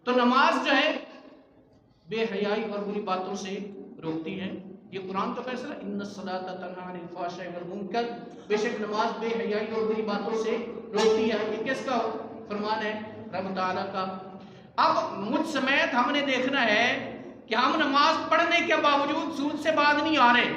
تو نماز جو ہے بے حیائی اور بری باتوں سے روکتی ہے. یہ قرآن کا فیصلہ ان الصلاۃ تنہی عن الفحشاء والمنکر، بے شک نماز بے حیائی اور بری باتوں سے روکتی ہے. یہ کس کا فرمان ہے؟ رب تعالیٰ کا. اب مجھ سمیت ہم نے دیکھنا ہے کہ ہم نماز پڑھنے کے باوجود سود سے باز نہیں آ رہے،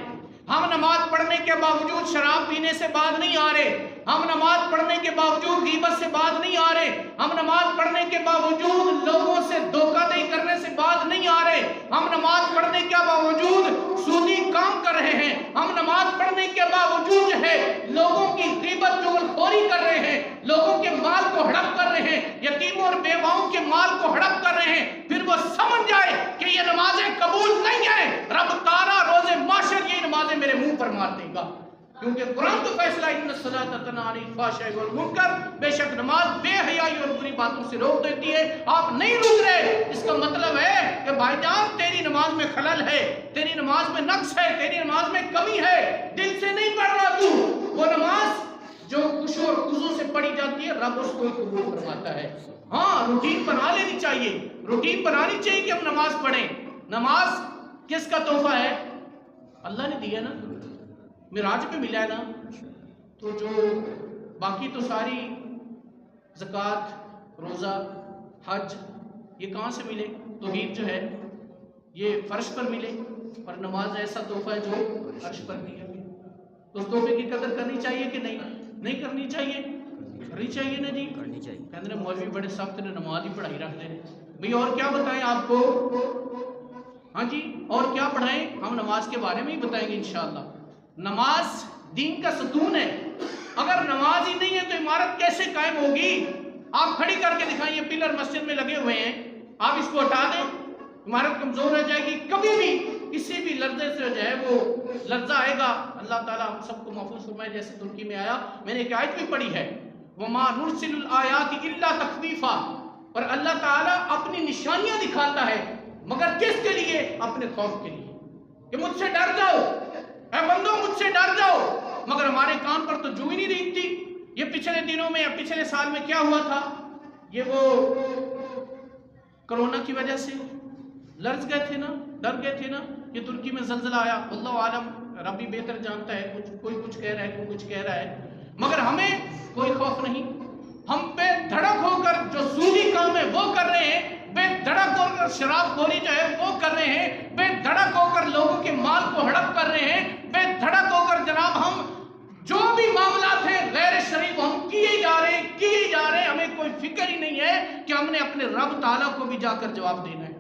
ہم نماز پڑھنے کے باوجود شراب پینے سے باز نہیں آ رہے، ہم نماز پڑھنے کے باوجود غیبت سے باز نہیں آ رہے، ہم نماز پڑھنے کے باوجود لوگوں سے دھوکہ دہی کرنے سے باز نہیں آ رہے، ہم نماز پڑھنے کے باوجود سودی کام کر رہے ہیں، ہم نماز پڑھنے کے باوجود جو ہے لوگوں کی غیبت چغلخوری کر رہے ہیں، لوگوں کے مال کو ہڑپ کر رہے ہیں، یتیموں اور بیواؤں کے مال کو ہڑپ کر رہے ہیں. پھر وہ سمجھ جائے کہ یہ نمازیں قبول نہیں ہیں، رب تعالیٰ روز محشر یہ نمازیں میرے منہ پر مار دے گا. کیونکہ قرآن کا فیصلہ ان الصلاۃ تنہی عن الفحشاء والمنکر، بے شک نماز بے حیائی اور بری باتوں سے روک دیتی ہے. آپ نہیں روک رہے، اس کا مطلب ہے کہ بھائی جان تیری نماز میں خلل ہے، تیری نماز میں نقص ہے، تیری نماز میں کمی ہے، دل سے نہیں پڑھ رہا تو. وہ نماز جو خشوع اور خضوع سے پڑھی جاتی ہے رب اس کو قبول فرماتا ہے. ہاں روٹین بنا لینی چاہیے، روٹین بنانی چاہیے کہ ہم نماز پڑھیں. نماز کس کا تحفہ ہے؟ اللہ نے دیا نا، معراج پہ ملا ہے نا. تو جو باقی تو ساری زکوٰۃ، روزہ، حج یہ کہاں سے ملے؟ توحید جو ہے یہ فرش پر ملے، اور نماز ایسا تحفہ ہے جو فرش پر نہیں ہے. تو اس تحفے کی قدر کرنی چاہیے کہ نہیں کرنی چاہیے؟ کرنی چاہیے نا جی. کرنی چاہیے. کہتے ہیں مولوی بڑے سخت نے نماز ہی پڑھائی رکھتے ہیں. بھئی اور کیا بتائیں آپ کو؟ ہاں جی اور کیا پڑھائیں؟ ہم نماز کے بارے میں ہی بتائیں گے انشاءاللہ. نماز دین کا ستون ہے. اگر نماز ہی نہیں ہے تو عمارت کیسے قائم ہوگی؟ آپ کھڑی کر کے دکھائیں، یہ پلر مسجد میں لگے ہوئے ہیں، آپ اس کو ہٹا دیں عمارت کمزور ہو جائے گی. کبھی بھی کسی بھی لرزے سے جو ہے وہ لرزہ آئے گا. اللہ تعالیٰ ہم سب کو محفوظ فرمائے. جیسے ترکی میں آیا، میں نے ایک آیت بھی پڑھی ہے وَمَا نُرْسِلُ الْآيَاتِ إِلَّا تَخْوِيفًا، اور اللہ تعالیٰ اپنی نشانیاں دکھاتا ہے مگر کس کے لیے؟ اپنے خوف کے لیے، کہ مجھ سے ڈر جاؤ اے بندو، مجھ سے ڈر جاؤ. مگر ہمارے کان پر تو جو ہی نہیں رہتی. یہ پچھلے دنوں میں یا پچھلے سال میں کیا ہوا تھا؟ یہ وہ کرونا کی وجہ سے لرز گئے تھے نا، ڈر گئے تھے نا. یہ ترکی میں زلزلہ آیا، اللہ عالم، ربی بہتر جانتا ہے، کوئی کچھ کہہ رہا ہے، کوئی کچھ کہہ رہا ہے، مگر ہمیں کوئی خوف نہیں. ہم بے دھڑک ہو کر جو سودی کام ہے وہ کر رہے ہیں، بے دھڑک ہو کر شراب خوری جو ہے وہ کر رہے ہیں، بے دھڑک ہو کر لوگوں کے مال کو ہڑپ کر رہے ہیں، بے دھڑک ہو کر جناب ہم جو بھی معاملات ہیں غیر شریف ہم کیے جا رہے ہیں. ہمیں کوئی فکر ہی نہیں ہے کہ ہم نے اپنے رب تعالیٰ کو بھی جا کر جواب دینا ہے.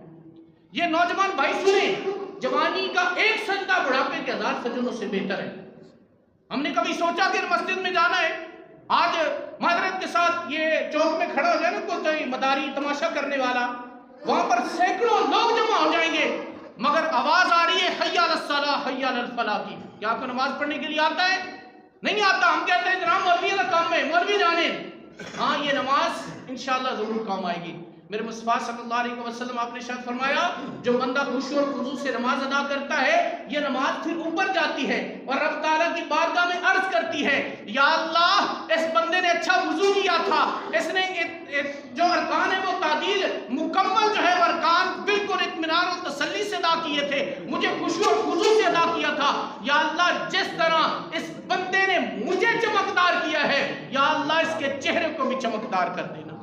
یہ نوجوان بھائی سنیں، جوانی کا ایک سجدہ بڑھاپے کے 1000 سجدوں سے بہتر ہے. ہم نے کبھی سوچا کہ مسجد میں جانا ہے؟ آج معذرت کے ساتھ یہ چوک میں کھڑا ہو جائے نا کوئی مداری تماشا کرنے والا، وہاں پر سینکڑوں لوگ جمع ہو جائیں گے، مگر آواز آ رہی ہے حی علی الصلاۃ حی علی الفلاح کی. کیا آپ کو نماز پڑھنے کے لیے آتا ہے؟ نہیں آتا. ہم کہتے ہیں جناب مولوی کا کام ہے، مولوی جانے. ہاں یہ نماز انشاءاللہ ضرور کام آئے گی. میرے مصطفیٰ صلی اللہ علیہ وسلم آپ نے ارشاد فرمایا جو بندہ خشوع اور خضوع سے نماز ادا کرتا ہے یہ نماز پھر اوپر جاتی ہے اور رب تعالیٰ کی بارگاہ میں عرض کرتی ہے یا اللہ اس بندے نے اچھا وضو کیا تھا، اس نے جو ارکان ہے وہ تعدیل مکمل جو ہے ارکان بالکل اطمینان اور تسلی سے ادا کیے تھے، مجھے خشوع اور خضوع سے ادا کیا تھا. یا اللہ جس طرح اس بندے نے مجھے چمکدار کیا ہے یا اللہ اس کے چہرے کو بھی چمکدار کر دینا.